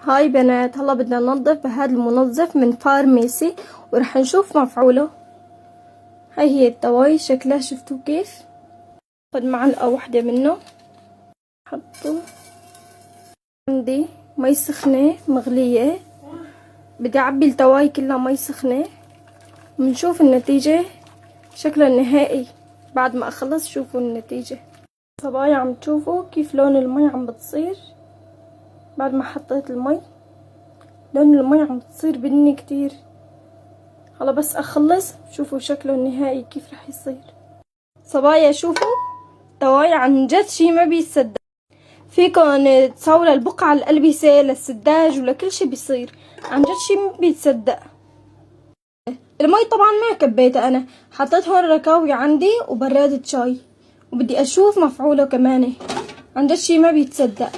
هاي بنات، هلا بدنا ننظف بهذا المنظف من فارميسي ورح نشوف مفعوله. هاي هي التواي شكلها، شفتوا كيف؟ خد معلقة واحدة منه، حطه. عندي مي سخنة مغلية، بدي اعبي التواي كلها مي سخنة ونشوف النتيجة شكلها النهائي بعد ما اخلص. شوفوا النتيجة صبايا، عم تشوفوا كيف لون المي عم بتصير بعد ما حطيت المي. لون المي عم بتصير بني كتير. هلا بس اخلص شوفوا شكله النهائي كيف رح يصير. صبايا شوفوا تواي عن جد شي ما بيتصدق. فيكن تصوروا البقعة الألبسة للسداج ولكل شي بيصير، عن جد شي ما بيتصدق. المي طبعا ما كبيتها، انا حطيت هون ركاوي عندي وبرادة شاي وبدي اشوف مفعوله كمان. عن جد شي ما بيتصدق.